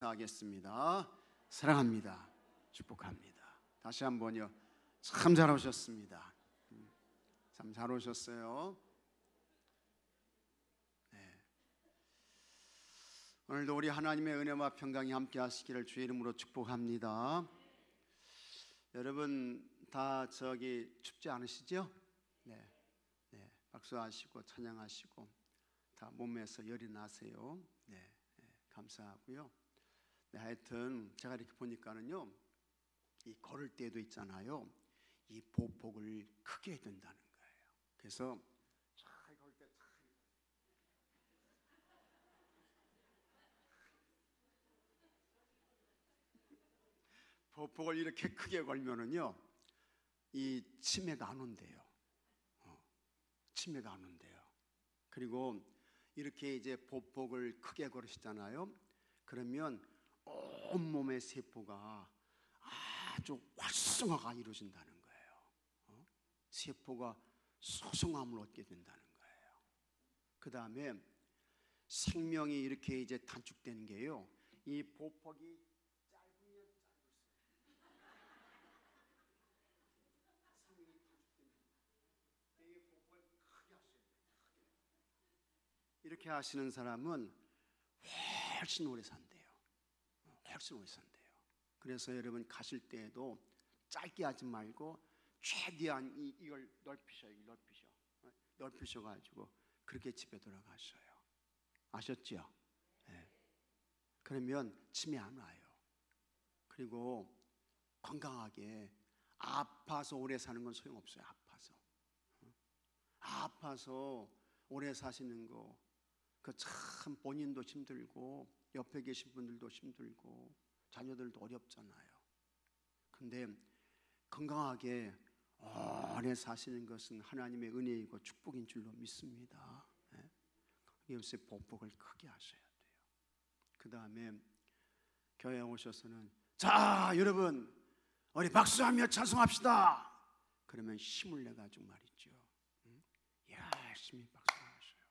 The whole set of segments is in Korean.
하겠습니다. 사랑합니다. 축복합니다. 다시 한번요. 참 잘 오셨습니다. 참 잘 오셨어요. 네. 오늘도 우리 하나님의 은혜와 평강이 함께 하시기를 주의 이름으로 축복합니다. 여러분 다 춥지 않으시죠? 네. 박수하시고 찬양하시고 다 몸에서 열이 나세요. 네. 감사하고요. 네, 하여튼 제가 이렇게 보니까는요, 이 걸을 때도 있잖아요, 이 보폭을 크게 해야 된다는 거예요. 그래서 잘 걸을 때 보폭을 이렇게 크게 걸면은요, 이 치매가 안 온대요. 치매가 안 온대요. 그리고 이렇게 이제 보폭을 크게 걸으시잖아요. 그러면 온몸의 세포가 아주 활성화가 이루어진다는 거예요. 세포가 소성함을 얻게 된다는 거예요. 그 다음에 생명이 이렇게 이제 단축되는 게요, 이 보폭이 짧으면 생명이 단축되는 이 보폭을 크게 하셔야 돼요. 이렇게 하시는 사람은 훨씬 오래 산대요. 훨씬 오래 산대요. 그래서 여러분 가실 때에도 짧게 하지 말고 최대한 이걸 넓히셔가지고 그렇게 집에 돌아가셔요. 아셨죠? 네. 그러면 치매 안 와요. 그리고 건강하게, 아파서 오래 사는 건 소용없어요. 아파서 오래 사시는 거, 그 참 본인도 힘들고 옆에 계신 분들도 힘들고 자녀들도 어렵잖아요. 근데 건강하게 오래 사시는 것은 하나님의 은혜이고 축복인 줄로 믿습니다. 요새 보복을 크게 하셔야 돼요. 그 다음에 교회에 오셔서는 자 여러분 우리 박수하며 찬송합시다. 그러면 힘을 내가지고 말이죠, 열심히 박수하셔요.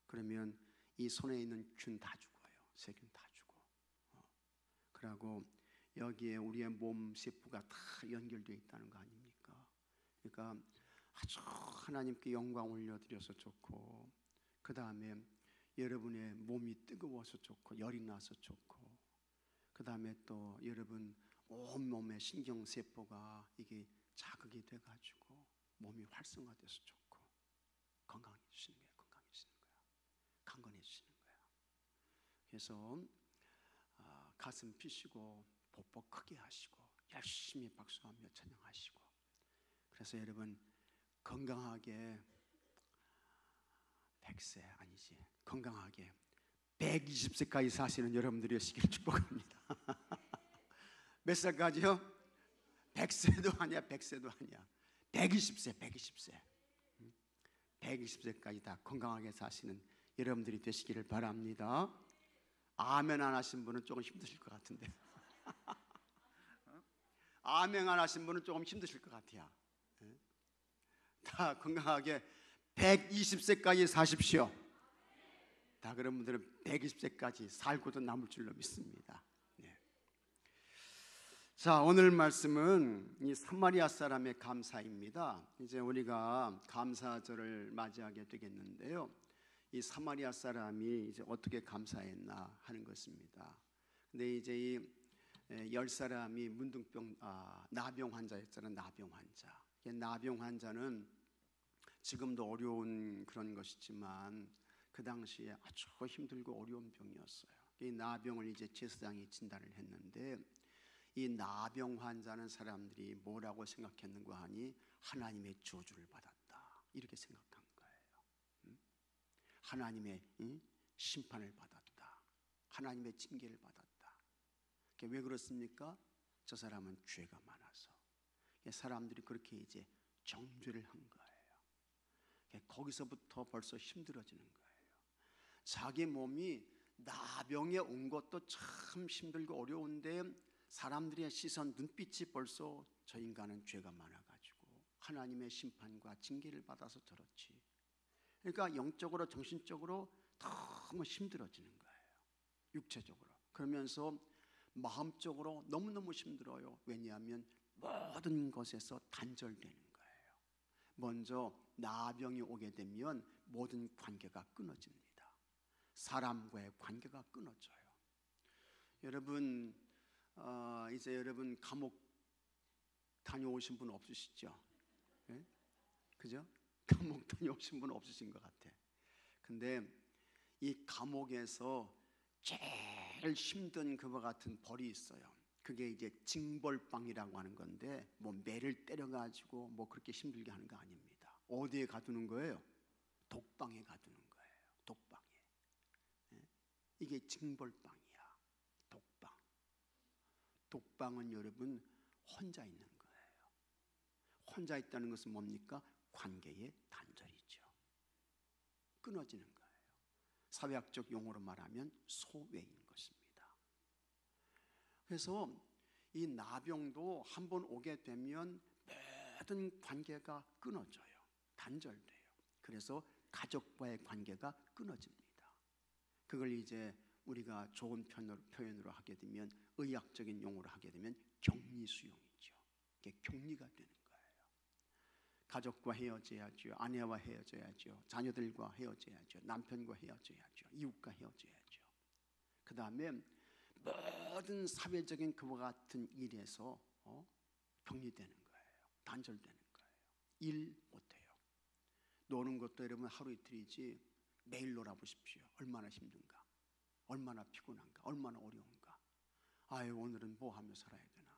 그러면 이 손에 있는 균 다 죽어요. 세균 다 죽어. 그리고 여기에 우리의 몸 세포가 다 연결되어 있다는 거 아닙니까? 그러니까 아주 하나님께 영광 올려드려서 좋고, 그 다음에 여러분의 몸이 뜨거워서 좋고 열이 나서 좋고, 그 다음에 또 여러분 온몸의 신경세포가 이게 자극이 돼가지고 몸이 활성화돼서 좋고 건강해지시는 거예요. 강건해지시는 거예요. 그래서 가슴 피시고 보폭 크게 하시고 열심히 박수하며 찬양하시고, 그래서 여러분 건강하게 100세 아니지, 건강하게 120세까지 사시는 여러분들이 되시기를 축복합니다. 몇 살까지요? 100세도 아니야, 100세도 아니야. 120세 120세까지 다 건강하게 사시는 여러분들이 되시기를 바랍니다. 아멘 안 하신 분은 조금 힘드실 것 같은데 아멘 안 하신 분은 조금 힘드실 것 같아요. 다 건강하게 120세까지 사십시오. 다 그런 분들은 120세까지 살고도 남을 줄로 믿습니다. 자, 오늘 말씀은 이 사마리아 사람의 감사입니다. 이제 우리가 감사절을 맞이하게 되겠는데요, 이 사마리아 사람이 이제 어떻게 감사했나 하는 것입니다. 근데 이제 이 10사람이 문둥병, 나병 환자였잖아요. 나병 환자. 나병 환자는 지금도 어려운 그런 것이지만 그 당시에 아주 힘들고 어려운 병이었어요. 이 나병을 이제 제사장이 진단을 했는데, 이 나병 환자는 사람들이 뭐라고 생각했는가 하니 하나님의 저주를 받았다, 이렇게 생각한 거예요. 하나님의 심판을 받았다, 하나님의 징계를 받았다. 왜 그렇습니까? 저 사람은 죄가 많아서. 사람들이 그렇게 이제 정죄를 한 거예요. 거기서부터 벌써 힘들어지는 거예요. 자기 몸이 나병에 온 것도 참 힘들고 어려운데 사람들의 시선, 눈빛이 벌써 저 인간은 죄가 많아가지고 하나님의 심판과 징계를 받아서 저렇지. 그러니까 영적으로 정신적으로 너무 힘들어지는 거예요. 육체적으로. 그러면서 마음적으로 너무너무 힘들어요. 왜냐하면 모든 것에서 단절되는 거예요. 먼저 나병이 오게 되면 모든 관계가 끊어집니다. 사람과의 관계가 끊어져요. 여러분, 이제 여러분 감옥 다녀오신 분 없으시죠? 네? 그죠? 감옥 다녀오신 분 없으신 것 같아. 근데 이 감옥에서 제일 힘든 그와 같은 벌이 있어요. 그게 이제 징벌방이라고 하는 건데, 뭐 매를 때려가지고 뭐 그렇게 힘들게 하는 거 아닙니다. 어디에 가두는 거예요? 독방에 가두는 거예요. 독방에. 이게 징벌방이야. 독방. 독방은 여러분 혼자 있는 거예요. 혼자 있다는 것은 뭡니까? 관계의 단절이죠. 끊어지는 거예요. 사회학적 용어로 말하면 소외인 것입니다. 그래서 이 나병도 한번 오게 되면 모든 관계가 끊어져요. 단절돼요. 그래서 가족과의 관계가 끊어집니다. 그걸 이제 우리가 좋은 표현으로 하게 되면, 의학적인 용어로 하게 되면 격리수용이죠. 이게 격리가 되는 거예요. 가족과 헤어져야죠. 아내와 헤어져야죠. 자녀들과 헤어져야죠. 남편과 헤어져야죠. 이웃과 헤어져야죠. 그 다음에 모든 사회적인 그와 같은 일에서 격리되는 거예요. 단절되는 거예요. 일 못해요. 노는 것도 여러분 하루 이틀이지 매일 놀아보십시오. 얼마나 힘든가, 얼마나 피곤한가, 얼마나 어려운가. 아유, 오늘은 뭐 하며 살아야 되나,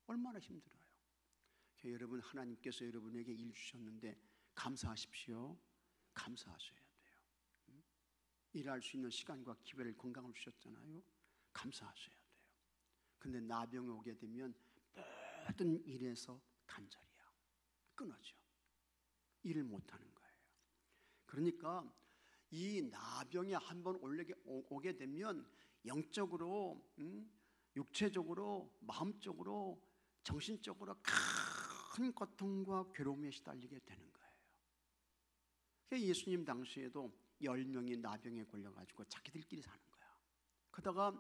얼마나 힘들어요. 여러분, 하나님께서 여러분에게 일 주셨는데 감사하십시오. 감사하셔야 돼요. 일할 수 있는 시간과 기회를, 건강을 주셨잖아요. 감사하셔야 돼요. 근데 나병이 오게 되면 모든 일에서 단절이야. 끊어져. 일을 못하는 거예요. 그러니까 이 나병이 한번 오게 되면 영적으로, 육체적으로, 마음적으로, 정신적으로 큰 고통과 괴로움에 시달리게 되는 거예요. 예수님 당시에도 10명이 나병에 걸려가지고 자기들끼리 사는 거야. 그러다가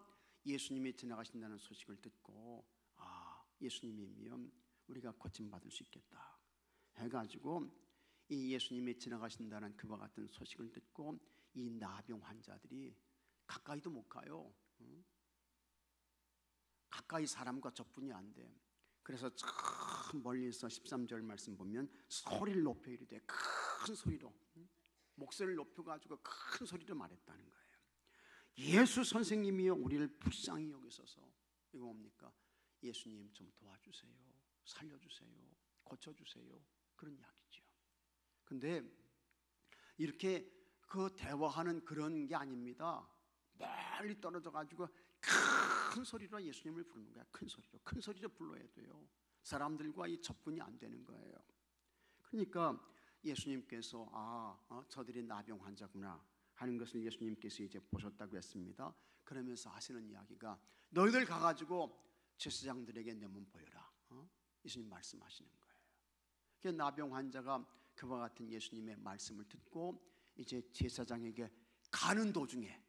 예수님이 지나가신다는 소식을 듣고, 예수님이면 우리가 고침받을 수 있겠다 해가지고, 이 예수님이 지나가신다는 그와 같은 소식을 듣고 이 나병 환자들이 가까이도 못 가요. 가까이 사람과 접근이 안 돼. 그래서 저 멀리서 13절 말씀 보면 소리를 높여 이르되, 큰 소리로, 목소리를 높여가지고 큰 소리로 말했다는 거예요. 예수 선생님이여 우리를 불쌍히 여기소서. 이거 뭡니까? 예수님 좀 도와주세요. 살려주세요. 고쳐주세요. 그런 이야기죠. 근데 이렇게 그 대화하는 그런 게 아닙니다. 멀리 떨어져 가지고 큰 소리로 예수님을 부르는 거야. 큰 소리로 불러야 돼요. 사람들과 이 접근이 안 되는 거예요. 그러니까 예수님께서 저들이 나병 환자구나 하는 것을 예수님께서 이제 보셨다고 했습니다. 그러면서 하시는 이야기가, 너희들 가가지고 제사장들에게 내 몸 보여라. 예수님 말씀하시는 거예요. 그 나병 환자가 그와 같은 예수님의 말씀을 듣고 이제 제사장에게 가는 도중에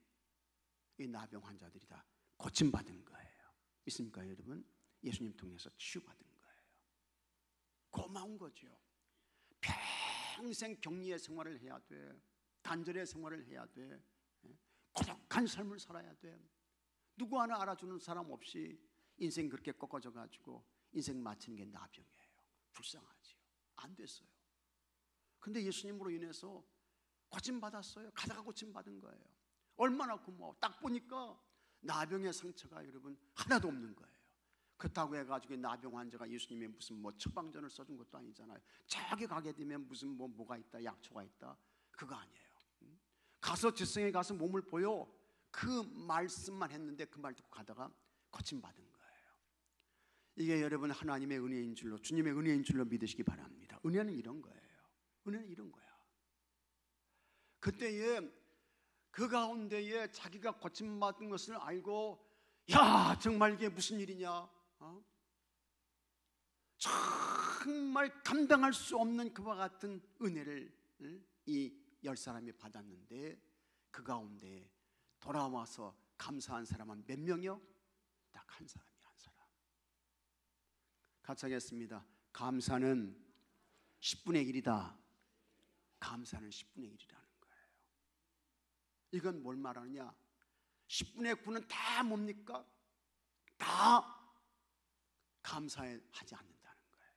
이 나병 환자들이 다 고침받은 거예요. 믿습니까 여러분? 예수님 통해서 치유받은 거예요. 고마운 거죠. 평생 격리의 생활을 해야 돼. 단절의 생활을 해야 돼. 고독한 삶을 살아야 돼. 누구 하나 알아주는 사람 없이 인생 그렇게 꺾어져 가지고 인생 마치는 게 나병이에요. 불쌍하지요. 안 됐어요. 근데 예수님으로 인해서 고침받았어요. 가다가 고침받은 거예요. 얼마나 고마워. 딱 보니까 나병의 상처가 여러분 하나도 없는 거예요. 그렇다고 해가지고 나병 환자가 예수님의 무슨 뭐 처방전을 써준 것도 아니잖아요. 저기 가게 되면 무슨 뭐가 있다, 약초가 있다, 그거 아니에요. 가서 지성에 가서 몸을 보여, 그 말씀만 했는데 그 말 듣고 가다가 고침받은 거예요. 이게 여러분 하나님의 은혜인 줄로, 주님의 은혜인 줄로 믿으시기 바랍니다. 은혜는 이런 거예요. 은혜는 이런 거야. 그때에 그 가운데에 자기가 고침받은 것을 알고, 야 정말 이게 무슨 일이냐, 정말 감당할 수 없는 그와 같은 은혜를 이 10사람이 받았는데, 그 가운데 돌아와서 감사한 사람은 몇 명이요? 딱 한 사람이 한 사람. 같이 하겠습니다. 감사는 10분의 1이다. 감사는 10분의 1이라는 거예요. 이건 뭘 말하느냐? 10분의 9는 다 뭡니까? 다 감사하지 않는다는 거예요.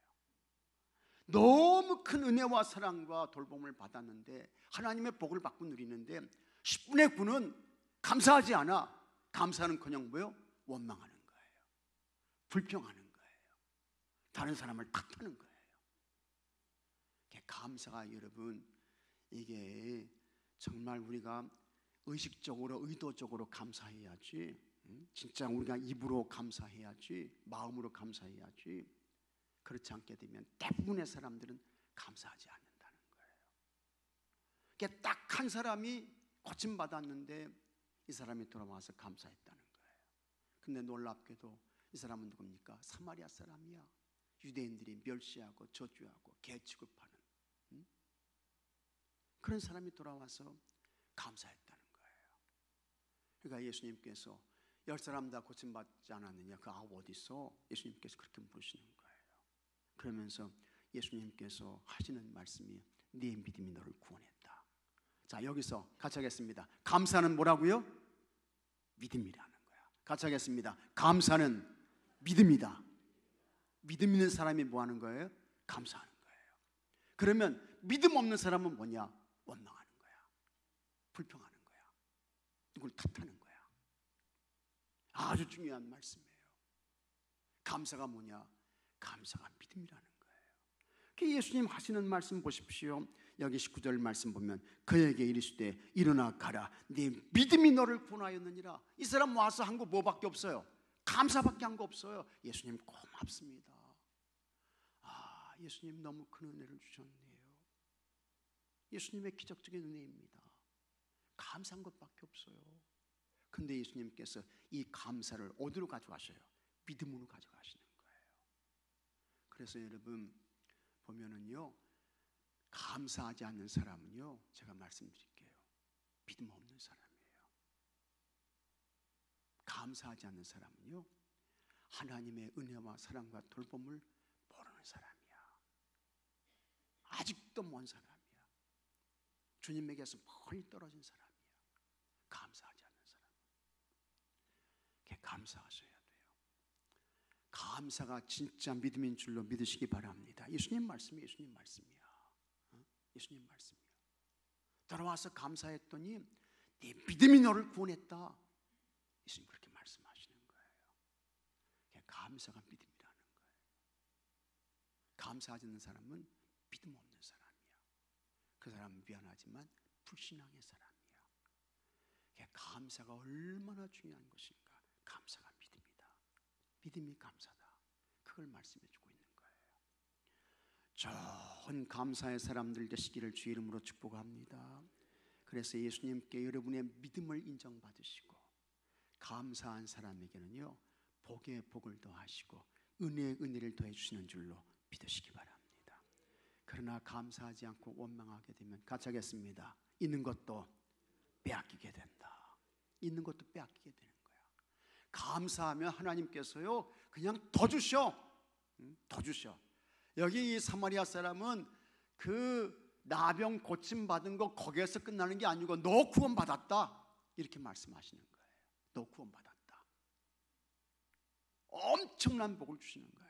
너무 큰 은혜와 사랑과 돌봄을 받았는데, 하나님의 복을 받고 누리는데 10분의 9는 감사하지 않아. 감사는커녕 뭐요? 원망하는 거예요. 불평하는 거예요. 다른 사람을 탓하는 거예요. 감사가 여러분, 이게 정말 우리가 의식적으로 의도적으로 감사해야지, 진짜 우리가 입으로 감사해야지, 마음으로 감사해야지. 그렇지 않게 되면 대부분의 사람들은 감사하지 않는다는 거예요. 딱 한 사람이 고침받았는데 이 사람이 돌아와서 감사했다는 거예요. 근데 놀랍게도 이 사람은 누굽니까? 사마리아 사람이야. 유대인들이 멸시하고 저주하고 개 취급하는 그런 사람이 돌아와서 감사했다는 거예요. 그러니까 예수님께서 10사람 다 고침받지 않았느냐? 그 아홉 어디 있어? 예수님께서 그렇게 물으시는 거예요. 그러면서 예수님께서 하시는 말씀이 네 믿음이 너를 구원했다. 자, 여기서 같이 하겠습니다. 감사는 뭐라고요? 믿음이라는 거야. 같이 하겠습니다. 감사는 믿음이다. 믿음 있는 사람이 뭐 하는 거예요? 감사하는 거예요. 그러면 믿음 없는 사람은 뭐냐? 원망하는 거야. 불평하는 거야. 누굴 탓하는 거야. 아주 중요한 말씀이에요. 감사가 뭐냐? 감사가 믿음이라는 거예요. 예수님 하시는 말씀 보십시오. 여기 19절 말씀 보면 그에게 이르시되 일어나 가라. 네 믿음이 너를 구원하였느니라. 이 사람 와서 한 거 뭐밖에 없어요? 감사밖에 한 거 없어요. 예수님 고맙습니다. 아, 예수님 너무 큰 은혜를 주셨네요. 예수님의 기적적인 은혜입니다. 감사한 것밖에 없어요. 근데 예수님께서 이 감사를 어디로 가져가셔요? 믿음으로 가져가시는 거예요. 그래서 여러분 보면은요, 감사하지 않는 사람은요, 제가 말씀드릴게요, 믿음 없는 사람이에요. 감사하지 않는 사람은요, 하나님의 은혜와 사랑과 돌봄을 모르는 사람이야. 아직도 먼 사람이야. 주님에게서 멀리 떨어진 사람이야. 감사하지 않는 사람. 감사하셔야 돼요. 감사가 진짜 믿음인 줄로 믿으시기 바랍니다. 예수님 말씀이 예수님 말씀이야. 예수님 말씀이야. 돌아와서 감사했더니 네 믿음이 너를 구원했다. 예수님 그렇게 말씀하시는 거예요. 감사가 믿음이라는 거예요. 감사하지 않는 사람은 믿음 없는 사람이야. 그 사람은 미안하지만 불신앙의 사람이야. 감사가 얼마나 중요한 것인가. 감사가 믿음이다. 믿음이 감사다. 그걸 말씀해 주고 있는 거예요. 좋은 감사의 사람들 되시기를 주 이름으로 축복합니다. 그래서 예수님께 여러분의 믿음을 인정받으시고 감사한 사람에게는요, 복에 복을 더하시고 은혜에 은혜를 더해 주시는 줄로 믿으시기 바랍니다. 그러나 감사하지 않고 원망하게 되면 같이 하겠습니다. 있는 것도 빼앗기게 된다. 있는 것도 빼앗기게 되는 거야. 감사하면 하나님께서요 그냥 더 주셔. 더 주셔. 여기 이 사마리아 사람은 그 나병 고침받은 거 거기에서 끝나는 게 아니고 너 구원받았다 이렇게 말씀하시는 거예요. 너 구원받았다. 엄청난 복을 주시는 거예요.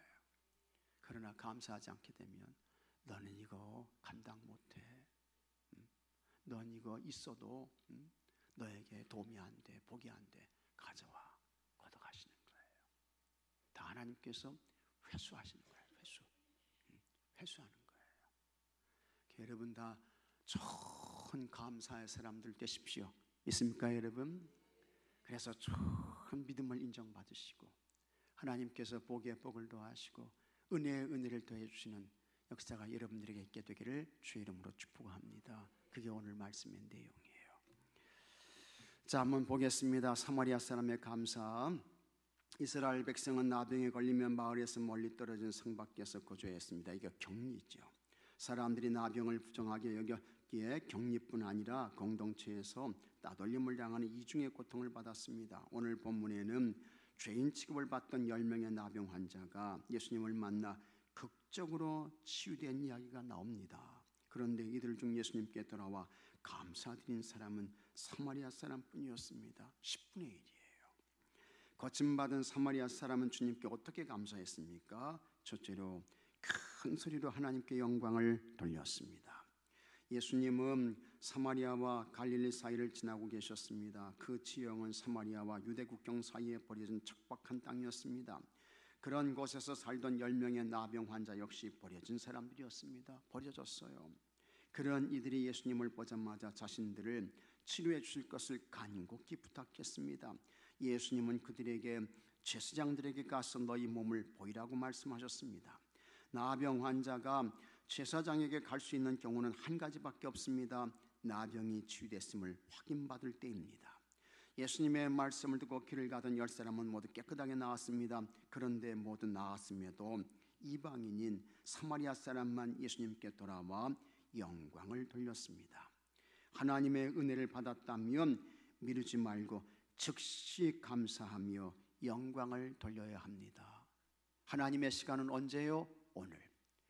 그러나 감사하지 않게 되면 너는 이거 감당 못해. 넌 이거 있어도 너에게 도움이 안 돼, 복이 안 돼. 가져와. 걷어가시는 거예요. 다 하나님께서 회수하시는 거예요. 회수하는 거예요. 여러분 다 좋은 감사의 사람들 되십시오. 있습니까 여러분? 그래서 좋은 믿음을 인정받으시고 하나님께서 복에 복을 더하시고 은혜에 은혜를 더해 주시는 역사가 여러분들에게 있게 되기를 주의 이름으로 축복합니다. 그게 오늘 말씀의 내용이에요. 자, 한번 보겠습니다. 사마리아 사람의 감사. 이스라엘 백성은 나병에 걸리면 마을에서 멀리 떨어진 성 밖에서 거주했습니다. 이게 격리죠. 사람들이 나병을 부정하게 여겨 기에 격리뿐 아니라 공동체에서 따돌림을 당하는 이중의 고통을 받았습니다. 오늘 본문에는 죄인 취급을 받던 10명의 나병 환자가 예수님을 만나 극적으로 치유된 이야기가 나옵니다. 그런데 이들 중 예수님께 돌아와 감사드린 사람은 사마리아 사람뿐이었습니다. 10분의 1이에요. 고침받은 사마리아 사람은 주님께 어떻게 감사했습니까? 첫째로 큰 소리로 하나님께 영광을 돌렸습니다. 예수님은 사마리아와 갈릴리 사이를 지나고 계셨습니다. 그 지형은 사마리아와 유대 국경 사이에 버려진 척박한 땅이었습니다. 그런 곳에서 살던 10명의 나병 환자 역시 버려진 사람들이었습니다. 버려졌어요. 그런 이들이 예수님을 보자마자 자신들을 치료해 주실 것을 간곡히 부탁했습니다. 예수님은 그들에게 제사장들에게 가서 너희 몸을 보이라고 말씀하셨습니다. 나병 환자가 제사장에게 갈 수 있는 경우는 한 가지밖에 없습니다. 나병이 치유됐음을 확인받을 때입니다. 예수님의 말씀을 듣고 길을 가던 10사람은 모두 깨끗하게 나았습니다. 그런데 모두 나았음에도 이방인인 사마리아 사람만 예수님께 돌아와 영광을 돌렸습니다. 하나님의 은혜를 받았다면 미루지 말고 즉시 감사하며 영광을 돌려야 합니다. 하나님의 시간은 언제요? 오늘.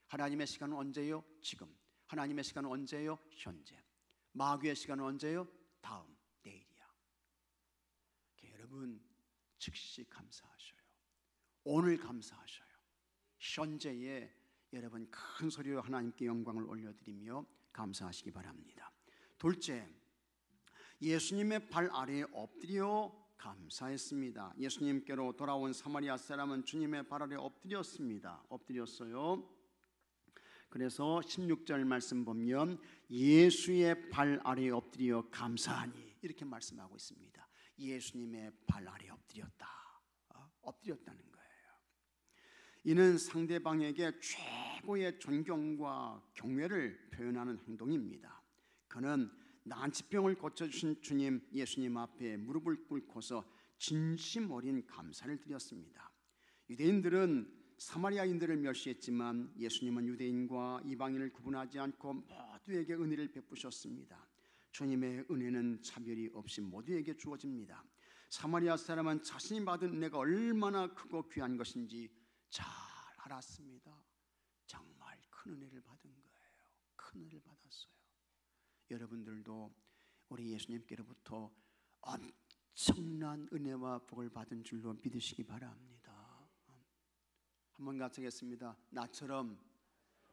하나님의 시간은 언제요? 지금. 하나님의 시간은 언제요? 현재. 마귀의 시간은 언제요? 다음, 내일이야. 여러분 즉시 감사하셔요. 오늘 감사하셔요. 현재에 여러분 큰 소리로 하나님께 영광을 올려드리며 감사하시기 바랍니다. 둘째, 예수님의 발 아래에 엎드려 감사했습니다. 예수님께로 돌아온 사마리아 사람은 주님의 발 아래에 엎드렸습니다. 엎드렸어요. 그래서 16절 말씀 보면 예수의 발 아래에 엎드려 감사하니 이렇게 말씀하고 있습니다. 예수님의 발 아래에 엎드렸다. 엎드렸다는 거예요. 이는 상대방에게 최고의 존경과 경외를 표현하는 행동입니다. 그는 난치병을 고쳐주신 주님 예수님 앞에 무릎을 꿇고서 진심 어린 감사를 드렸습니다. 유대인들은 사마리아인들을 멸시했지만 예수님은 유대인과 이방인을 구분하지 않고 모두에게 은혜를 베푸셨습니다. 주님의 은혜는 차별이 없이 모두에게 주어집니다. 사마리아 사람은 자신이 받은 은혜가 얼마나 크고 귀한 것인지 잘 알았습니다. 정말 큰 은혜를 받은 거예요. 큰 은혜를 받았어요. 여러분들도 우리 예수님께로부터 엄청난 은혜와 복을 받은 줄로 믿으시기 바랍니다. 한번 같이 하겠습니다. 나처럼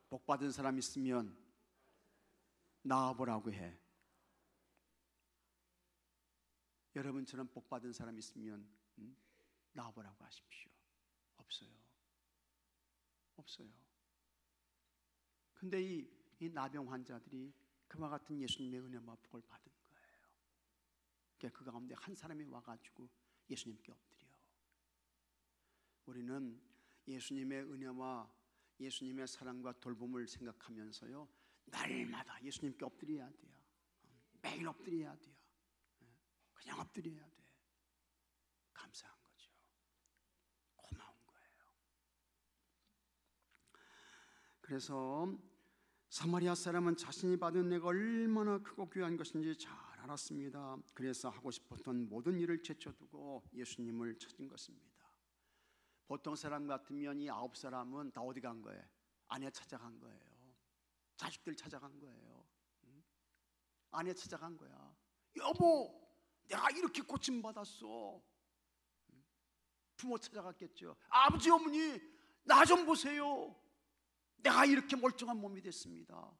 복 받은 사람 있으면 나와보라고 해. 여러분처럼 복 받은 사람 있으면 나와보라고 하십시오. 없어요. 없어요. 근데 이 나병 환자들이 그와 같은 예수님의 은혜와 복을 받은 거예요. 그러니까 그 가운데 한 사람이 와가지고 예수님께 엎드려. 우리는 예수님의 은혜와 예수님의 사랑과 돌봄을 생각하면서요 날마다 예수님께 엎드려야 돼요. 매일 엎드려야 돼요. 그냥 엎드려야 돼. 감사한 거죠. 고마운 거예요. 그래서 사마리아 사람은 자신이 받은 은혜가 얼마나 크고 귀한 것인지 잘 알았습니다. 그래서 하고 싶었던 모든 일을 제쳐두고 예수님을 찾은 것입니다. 보통 사람 같으면 이 9사람은 다 어디 간 거예요? 아내 찾아간 거예요. 자식들 찾아간 거예요. 아내 찾아간 거야. 여보, 내가 이렇게 고침받았어. 부모 찾아갔겠죠. 아버지, 어머니, 나 좀 보세요. 내가 이렇게 멀쩡한 몸이 됐습니다.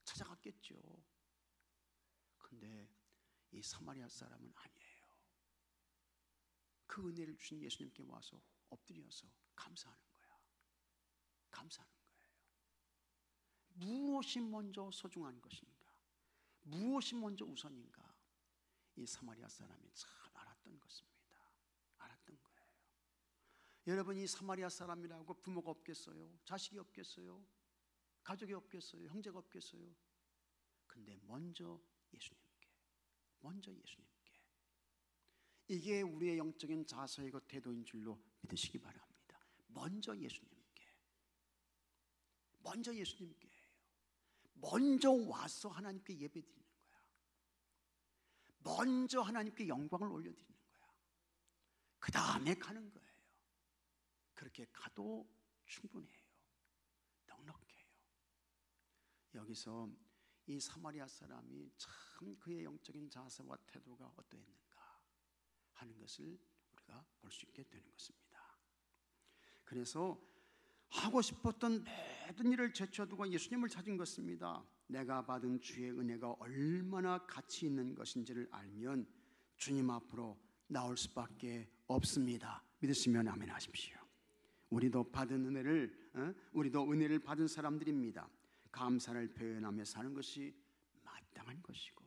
찾아갔겠죠. 근데 이 사마리아 사람은 아니에요. 그 은혜를 주신 예수님께 와서 엎드려서 감사하는 거야. 감사하는 거예요. 무엇이 먼저 소중한 것인가? 무엇이 먼저 우선인가? 이 사마리아 사람이 잘 알았던 것입니다. 알았던 거예요. 여러분, 이 사마리아 사람이라고 부모가 없겠어요? 자식이 없겠어요? 가족이 없겠어요? 형제가 없겠어요? 근데 먼저 예수님께, 먼저 예수님께. 이게 우리의 영적인 자세이고 태도인 줄로 믿으시기 바랍니다. 먼저 예수님께, 먼저 예수님께, 먼저 와서 하나님께 예배드리는 거야. 먼저 하나님께 영광을 올려드리는 거야. 그 다음에 가는 거예요. 그렇게 가도 충분해요. 넉넉해요. 여기서 이 사마리아 사람이 참 그의 영적인 자세와 태도가 어떠했는가 하는 것을 우리가 볼 수 있게 되는 것입니다. 그래서 하고 싶었던 모든 일을 제쳐두고 예수님을 찾은 것입니다. 내가 받은 주의 은혜가 얼마나 가치 있는 것인지를 알면 주님 앞으로 나올 수밖에 없습니다. 믿으시면 아멘 하십시오. 우리도 받은 은혜를 우리도 은혜를 받은 사람들입니다. 감사를 표현하며 사는 것이 마땅한 것이고,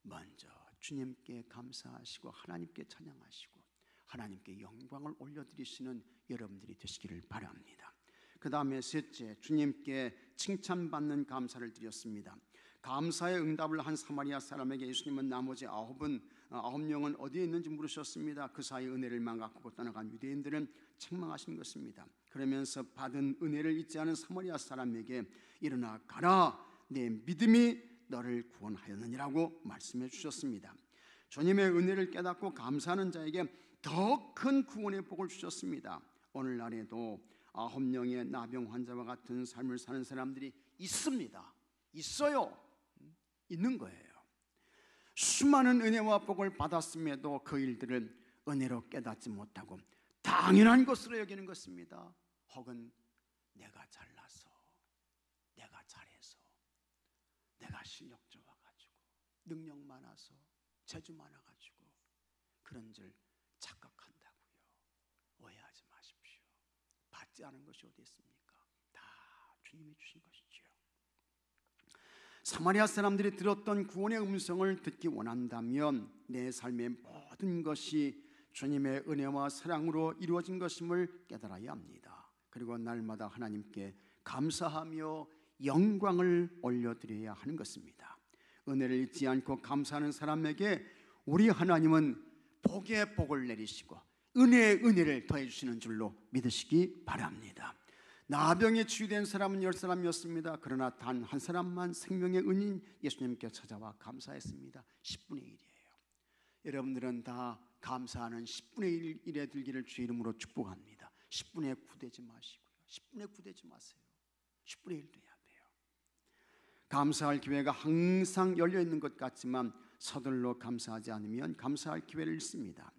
먼저 주님께 감사하시고 하나님께 찬양하시고 하나님께 영광을 올려드리시는 여러분들이 되시기를 바랍니다. 그 다음에 셋째, 주님께 칭찬받는 감사를 드렸습니다. 감사의 응답을 한 사마리아 사람에게 예수님은 나머지 9명은 어디에 있는지 물으셨습니다. 그 사이 은혜를 망각하고 떠나간 유대인들은 책망하신 것입니다. 그러면서 받은 은혜를 잊지 않은 사마리아 사람에게 일어나 가라, 내 믿음이 너를 구원하였느니라고 말씀해 주셨습니다. 주님의 은혜를 깨닫고 감사하는 자에게 더 큰 구원의 복을 주셨습니다. 오늘날에도 9명의 나병 환자와 같은 삶을 사는 사람들이 있습니다. 있어요. 있는 거예요. 수많은 은혜와 복을 받았음에도 그 일들을 은혜로 깨닫지 못하고 당연한 것으로 여기는 것입니다. 혹은 내가 잘나서, 내가 잘해서, 내가 실력 좋아가지고, 능력 많아서, 재주 많아가지고 그런 줄 착각한다고요. 오해하지 마십시오. 받지 않은 것이 어디 있습니까? 다 주님이 주신 것이지요. 사마리아 사람들이 들었던 구원의 음성을 듣기 원한다면 내 삶의 모든 것이 주님의 은혜와 사랑으로 이루어진 것임을 깨달아야 합니다. 그리고 날마다 하나님께 감사하며 영광을 올려드려야 하는 것입니다. 은혜를 잊지 않고 감사하는 사람에게 우리 하나님은 복의 복을 내리시고 은혜의 은혜를 더해 주시는 줄로 믿으시기 바랍니다. 나병에 치유된 사람은 10사람이었습니다. 그러나 단 한 사람만 생명의 은인 예수님께 찾아와 감사했습니다. 10분의 1이에요. 여러분들은 다 감사하는 10분의 1에 들기를 주의 이름으로 축복합니다. 10분의 9 되지 마시고요. 10분의 9 되지 마세요. 10분의 1 돼야 돼요. 감사할 기회가 항상 열려있는 것 같지만 서둘러 감사하지 않으면 감사할 기회를 잃습니다.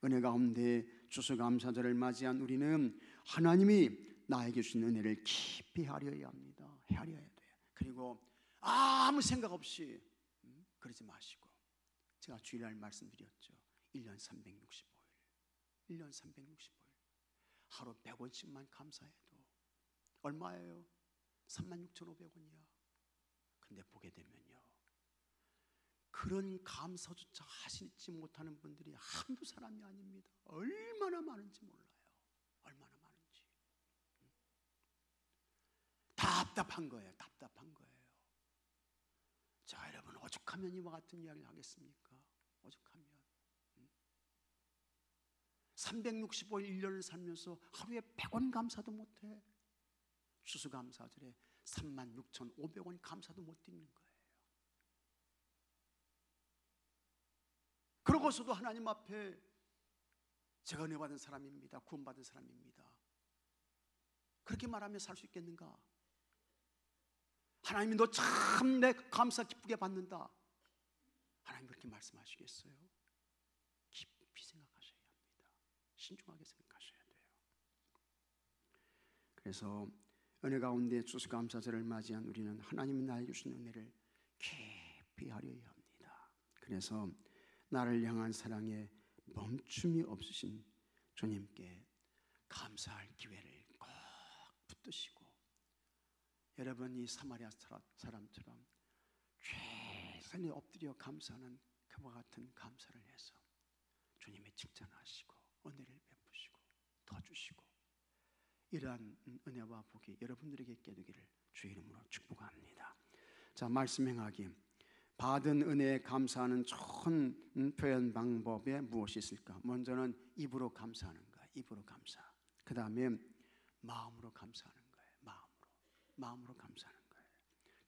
은혜 가운데 추수감사절을 맞이한 우리는 하나님이 나에게 주신 은혜를 깊이 헤아려야 합니다. 헤아려야 돼요. 그리고 아무 생각 없이 그러지 마시고, 제가 주일날 말씀드렸죠. 1년 365일 1년 365일 하루 100원씩만 감사해도 얼마예요? 36,500원이야. 근데 보게 되면요, 그런 감사조차 하시지 못하는 분들이 한두 사람이 아닙니다. 얼마나 많은지 몰라요. 얼마나 많은지. 답답한 거예요. 답답한 거예요. 자, 여러분, 오죽하면 이와 같은 이야기를 하겠습니까? 오죽하면 365일 1년을 살면서 하루에 100원 감사도 못해. 추수감사절에 36,500원 감사도 못 드리는 거예요. 그러고서도 하나님 앞에 제가 은혜 받은 사람입니다, 구원받은 사람입니다, 그렇게 말하며 살 수 있겠는가? 하나님이 너 참 내 감사 기쁘게 받는다, 하나님 그렇게 말씀하시겠어요? 깊이 생각하셔야 합니다. 신중하게 생각하셔야 돼요. 그래서 은혜 가운데 추수감사절을 맞이한 우리는 하나님이 나에게 주신 은혜를 깊이 하려야 합니다. 그래서 나를 향한 사랑에 멈춤이 없으신 주님께 감사할 기회를 꼭 붙드시고, 여러분 이 사마리아 사람처럼 최선에 엎드려 감사하는 그와 같은 감사를 해서 주님의 칭찬하시고 은혜를 베푸시고 더 주시고, 이러한 은혜와 복이 여러분들에게 있게 되기를 주의 이름으로 축복합니다. 자, 말씀 행하기. 받은 은혜에 감사하는 좋은 표현 방법에 무엇이 있을까? 먼저는 입으로 감사하는 거예요. 입으로 감사. 그 다음에 마음으로 감사하는 거예요. 마음으로 감사하는 거예요.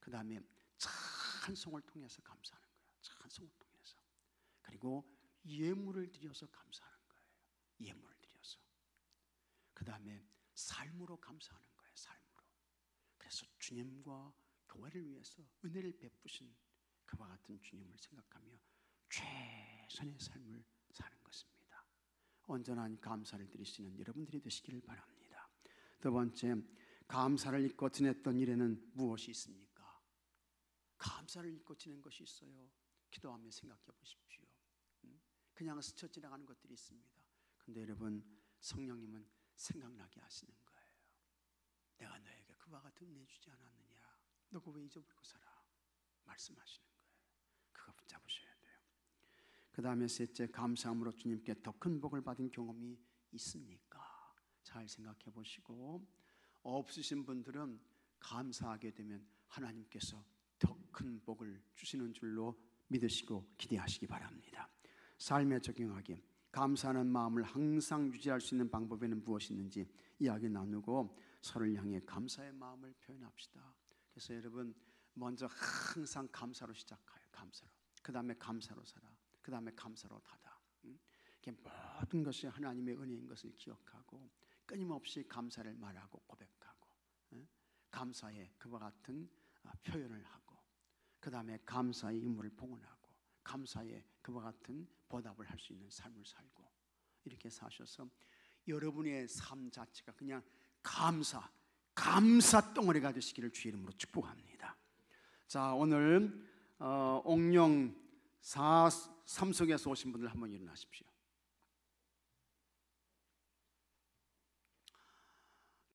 그 다음에 찬송을 통해서 감사하는 거예요. 찬송을 통해서. 그리고 예물을 드려서 감사하는 거예요. 예물을 드려서. 그 다음에 삶으로 감사하는 거예요. 삶으로. 그래서 주님과 교회를 위해서 은혜를 베푸신 그와 같은 주님을 생각하며 최선의 삶을 사는 것입니다. 온전한 감사를 드리시는 여러분들이 되시기를 바랍니다. 두 번째, 감사를 잊고 지냈던 일에는 무엇이 있습니까? 감사를 잊고 지낸 것이 있어요. 기도하며 생각해 보십시오. 그냥 스쳐 지나가는 것들이 있습니다. 그런데 여러분, 성령님은 생각나게 하시는 거예요. 내가 너에게 그와 같은 은혜 주지 않았느냐? 너 그거 왜 잊어버리고 살아? 말씀하시는 거예요. 그거 붙잡으셔야 돼요. 그 다음에 셋째, 감사함으로 주님께 더 큰 복을 받은 경험이 있습니까? 잘 생각해 보시고, 없으신 분들은 감사하게 되면 하나님께서 더 큰 복을 주시는 줄로 믿으시고 기대하시기 바랍니다. 삶에 적용하기, 감사하는 마음을 항상 유지할 수 있는 방법에는 무엇이 있는지 이야기 나누고 서로를 향해 감사의 마음을 표현합시다. 그래서 여러분, 먼저 항상 감사로 시작해요. 감사로. 그 다음에 감사로 살아. 그 다음에 감사로 닫아. 모든 것이 하나님의 은혜인 것을 기억하고 끊임없이 감사를 말하고 고백하고 감사의 그와 같은 표현을 하고 그 다음에 감사의 임무를 봉헌하고 감사의 그와 같은 보답을 할 수 있는 삶을 살고 이렇게 사셔서 여러분의 삶 자체가 그냥 감사 덩어리가 되시기를 주의 이름으로 축복합니다. 자, 오늘 옥령 3석에서 오신 분들 한번 일어나십시오.